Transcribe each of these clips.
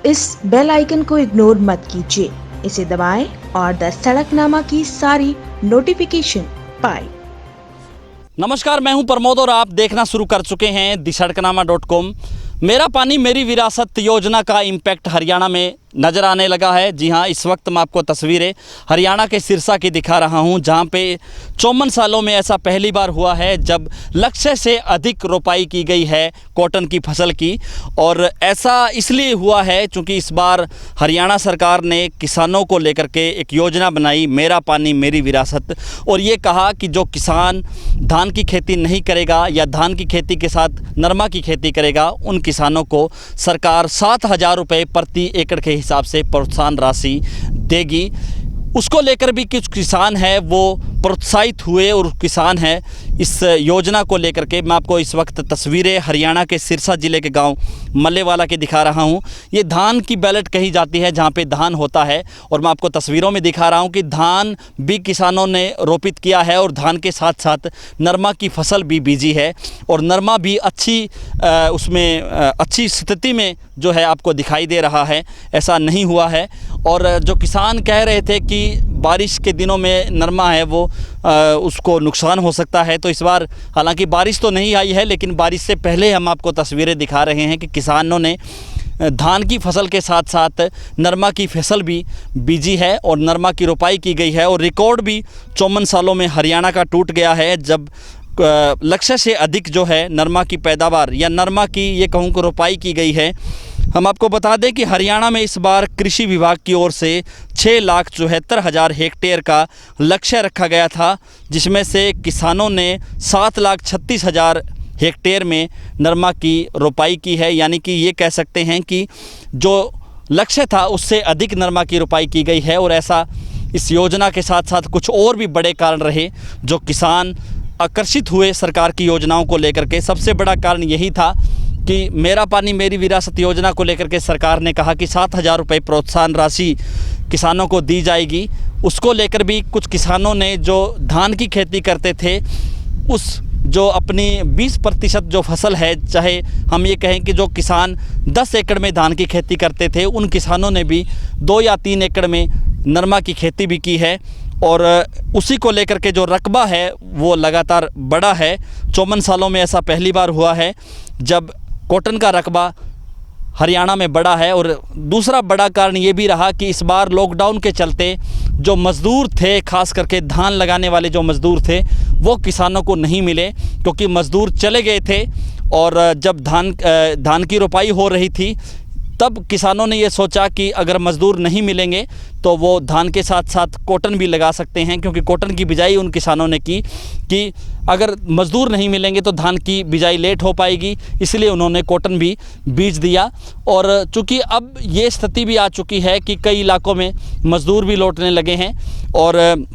इस bell icon को ignore मत कीजिए, इसे दबाएं और द सड़कनामा की सारी नोटिफिकेशन पाएं। नमस्कार, मैं हूं प्रमोद और आप देखना शुरू कर चुके हैं दिसड़कनामा.com। मेरा पानी मेरी विरासत योजना का इम्पैक्ट हरियाणा में नज़र आने लगा है। जी हां, इस वक्त मैं आपको तस्वीरें हरियाणा के सिरसा की दिखा रहा हूं, जहां पे 54 सालों में ऐसा पहली बार हुआ है जब लक्ष्य से अधिक रोपाई की गई है कॉटन की फसल की। और ऐसा इसलिए हुआ है क्योंकि इस बार हरियाणा सरकार ने किसानों को लेकर के एक योजना बनाई, मेरा पानी मेरी विरासत, और ये कहा कि जो किसान धान की खेती नहीं करेगा या धान की खेती के साथ नरमा की खेती करेगा, उन किसानों को सरकार 7,000 रुपये प्रति एकड़ के हिसाब से प्रोत्साहन राशि देगी। उसको लेकर भी कुछ किसान हैं वो प्रोत्साहित हुए और किसान हैं इस योजना को लेकर के। मैं आपको इस वक्त तस्वीरें हरियाणा के सिरसा ज़िले के गांव मल्लेवाला के दिखा रहा हूं। ये धान की बेल्ट कही जाती है जहां पे धान होता है, और मैं आपको तस्वीरों में दिखा रहा हूं कि धान भी किसानों ने रोपित किया है और धान के साथ साथ नरमा की फसल भी बीजी है, और नरमा भी अच्छी स्थिति में जो है आपको दिखाई दे रहा है। ऐसा नहीं हुआ है। और जो किसान कह रहे थे कि बारिश के दिनों में नरमा है वो उसको नुकसान हो सकता है, तो इस बार हालांकि बारिश तो नहीं आई है, लेकिन बारिश से पहले हम आपको तस्वीरें दिखा रहे हैं कि किसानों ने धान की फसल के साथ साथ नरमा की फसल भी बीजी है और नरमा की रोपाई की गई है। और रिकॉर्ड भी 54 सालों में हरियाणा का टूट गया है जब लक्ष्य से अधिक जो है नरमा की पैदावार या नरमा की ये कहूँ कि रोपाई की गई है। हम आपको बता दें कि हरियाणा में इस बार कृषि विभाग की ओर से 6,74,000 हेक्टेयर का लक्ष्य रखा गया था, जिसमें से किसानों ने 7,36,000 हेक्टेयर में नरमा की रोपाई की है। यानी कि ये कह सकते हैं कि जो लक्ष्य था उससे अधिक नरमा की रोपाई की गई है। और ऐसा इस योजना के साथ साथ कुछ और भी बड़े कारण रहे जो किसान आकर्षित हुए सरकार की योजनाओं को लेकर के। सबसे बड़ा कारण यही था कि मेरा पानी मेरी विरासत योजना को लेकर के सरकार ने कहा कि 7,000 रुपये प्रोत्साहन राशि किसानों को दी जाएगी। उसको लेकर भी कुछ किसानों ने जो धान की खेती करते थे, उस जो अपनी 20% जो फसल है, चाहे हम ये कहें कि जो किसान 10 एकड़ में धान की खेती करते थे, उन किसानों ने भी 2 या 3 एकड़ में नरमा की खेती भी की है। और उसी को लेकर के जो रकबा है वो लगातार बढ़ा है। 54 सालों में ऐसा पहली बार हुआ है जब कॉटन का रकबा हरियाणा में बढ़ा है। और दूसरा बड़ा कारण ये भी रहा कि इस बार लॉकडाउन के चलते जो मज़दूर थे, खास करके धान लगाने वाले जो मज़दूर थे, वो किसानों को नहीं मिले क्योंकि मज़दूर चले गए थे। और जब धान की रोपाई हो रही थी तब किसानों ने ये सोचा कि अगर मज़दूर नहीं मिलेंगे तो वो धान के साथ साथ कॉटन भी लगा सकते हैं, क्योंकि कॉटन की बिजाई उन किसानों ने की कि अगर मज़दूर नहीं मिलेंगे तो धान की बिजाई लेट हो पाएगी, इसलिए उन्होंने कॉटन भी बीज दिया। और चूँकि अब ये स्थिति भी आ चुकी है कि कई इलाकों में मज़दूर भी लौटने लगे हैं, और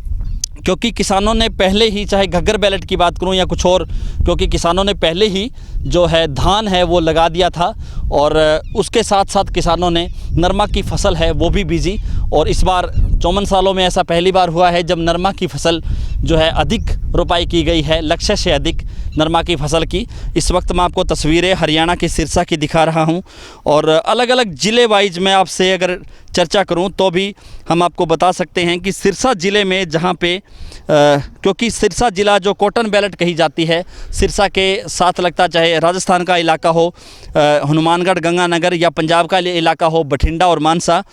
क्योंकि किसानों ने पहले ही, चाहे घग्गर बैलेट की बात करूं या कुछ और, क्योंकि किसानों ने पहले ही जो है धान है वो लगा दिया था, और उसके साथ साथ किसानों ने नरमा की फसल है वो भी बीजी। और इस बार 54 सालों में ऐसा पहली बार हुआ है जब नरमा की फसल जो है अधिक रोपाई की गई है, लक्ष्य से अधिक नरमा की फसल की। इस वक्त मैं आपको तस्वीरें हरियाणा के सिरसा की दिखा रहा हूं, और अलग अलग ज़िले वाइज मैं आपसे अगर चर्चा करूं तो भी हम आपको बता सकते हैं कि सिरसा ज़िले में जहां पे क्योंकि सिरसा ज़िला जो कॉटन बेल्ट कही जाती है, सिरसा के साथ लगता, चाहे राजस्थान का इलाका हो, हनुमानगढ़, गंगानगर, या पंजाब का इलाका हो, बठिंडा और मानसा,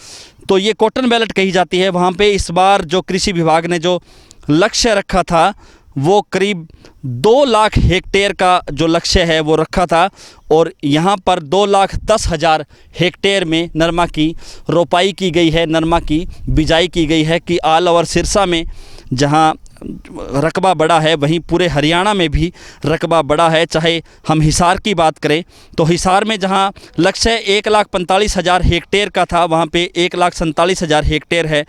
तो ये कॉटन बेल्ट कही जाती है। वहाँ पे इस बार जो कृषि विभाग ने जो लक्ष्य रखा था वो करीब 2 लाख हेक्टेयर का जो लक्ष्य है वो रखा था, और यहाँ पर 2,10,000 हेक्टेयर में नरमा की रोपाई की गई है, नरमा की बिजाई की गई है। कि ऑल ओवर सिरसा में जहाँ रकबा बड़ा है वहीं पूरे हरियाणा में भी रकबा बड़ा है। चाहे हम हिसार की बात करें तो हिसार में जहाँ लक्ष्य 1,45,000 हेक्टेयर का था, वहाँ पे 1,47,000 हेक्टेयर है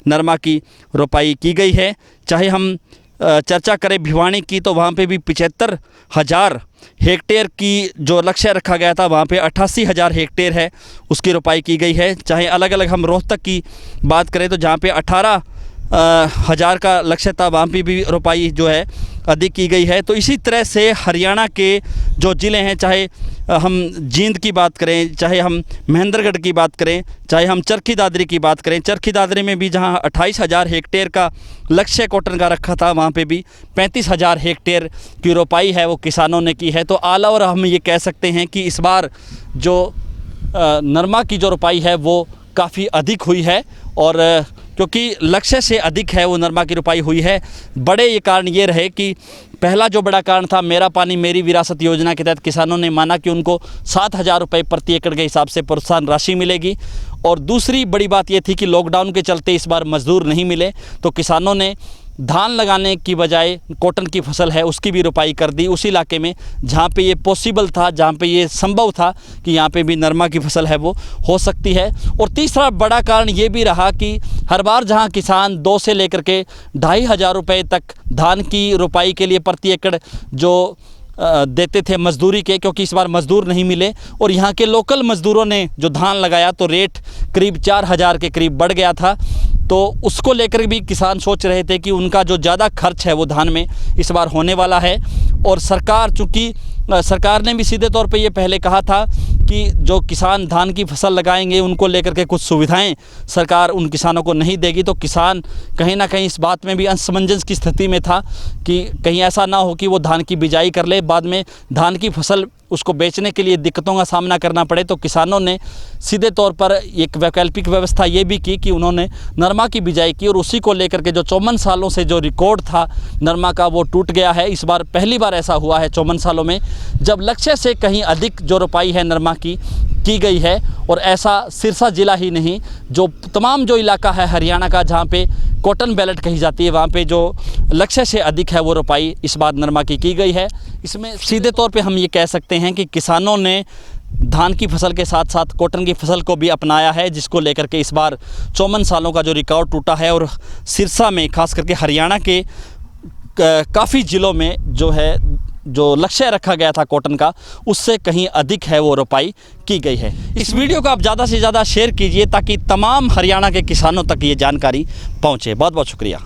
नरमा की रोपाई की गई है। चाहे हम चर्चा करें भिवानी की तो वहाँ पे भी 75,000 हेक्टेयर की जो लक्ष्य रखा गया था, वहाँ पे 88,000 हेक्टेयर है उसकी रोपाई की गई है। चाहे अलग अलग हम रोहतक की बात करें तो जहाँ पे 18,000 का लक्ष्य था, वहाँ पे भी रोपाई जो है अधिक की गई है। तो इसी तरह से हरियाणा के जो ज़िले हैं, चाहे हम जींद की बात करें, चाहे हम महेंद्रगढ़ की बात करें, चाहे हम चरखी दादरी की बात करें, चरखी दादरी में भी जहां 28,000 हेक्टेयर का लक्ष्य कॉटन का रखा था, वहां पे भी 35,000 हेक्टेयर की रोपाई है वो किसानों ने की है। तो ऑल ओवर हम ये कह सकते हैं कि इस बार जो नरमा की जो रोपाई है वो काफ़ी अधिक हुई है, और क्योंकि लक्ष्य से अधिक है वो नरमा की रोपाई हुई है। बड़े ये कारण ये रहे कि पहला जो बड़ा कारण था, मेरा पानी मेरी विरासत योजना के तहत किसानों ने माना कि उनको 7,000 रुपये प्रति एकड़ के हिसाब से प्रोत्साहन राशि मिलेगी, और दूसरी बड़ी बात ये थी कि लॉकडाउन के चलते इस बार मजदूर नहीं मिले, तो किसानों ने धान लगाने की बजाय कॉटन की फसल है उसकी भी रोपाई कर दी उस इलाके में जहाँ पे ये पॉसिबल था, जहाँ पे ये संभव था कि यहाँ पे भी नरमा की फसल है वो हो सकती है। और तीसरा बड़ा कारण ये भी रहा कि हर बार जहाँ किसान 2 से लेकर के 2,500 रुपये तक धान की रोपाई के लिए प्रति एकड़ जो देते थे मजदूरी के, क्योंकि इस बार मजदूर नहीं मिले और यहाँ के लोकल मजदूरों ने जो धान लगाया तो रेट करीब 4,000 के करीब बढ़ गया था। तो उसको लेकर भी किसान सोच रहे थे कि उनका जो ज़्यादा खर्च है वो धान में इस बार होने वाला है। और सरकार, चूँकि सरकार ने भी सीधे तौर पे ये पहले कहा था कि जो किसान धान की फसल लगाएंगे उनको लेकर के कुछ सुविधाएं सरकार उन किसानों को नहीं देगी, तो किसान कहीं ना कहीं इस बात में भी असमंजस की स्थिति में था कि कहीं ऐसा ना हो कि वो धान की बिजाई कर ले, बाद में धान की फसल उसको बेचने के लिए दिक्कतों का सामना करना पड़े। तो किसानों ने सीधे तौर पर एक वैकल्पिक व्यवस्था ये भी की कि उन्होंने नरमा की बिजाई की, और उसी को लेकर के जो 54 सालों से जो रिकॉर्ड था नरमा का वो टूट गया है। इस बार पहली बार ऐसा हुआ है 54 सालों में जब लक्ष्य से कहीं अधिक जो रोपाई है नरमा की गई है। और ऐसा सिरसा जिला ही नहीं, जो तमाम जो इलाका है हरियाणा का जहाँ पे कॉटन बेल्ट कही जाती है, वहाँ पे जो लक्ष्य से अधिक है वो रोपाई इस बार नरमा की गई है। इसमें सीधे तौर पे हम ये कह सकते हैं कि किसानों ने धान की फसल के साथ साथ कॉटन की फसल को भी अपनाया है, जिसको लेकर के इस बार 54 सालों का जो रिकॉर्ड टूटा है। और सिरसा में खास करके हरियाणा के काफ़ी ज़िलों में जो लक्ष्य रखा गया था कॉटन का, उससे कहीं अधिक है वो रोपाई की गई है। इस वीडियो को आप ज़्यादा से ज़्यादा शेयर कीजिए ताकि तमाम हरियाणा के किसानों तक ये जानकारी पहुँचे। बहुत बहुत शुक्रिया।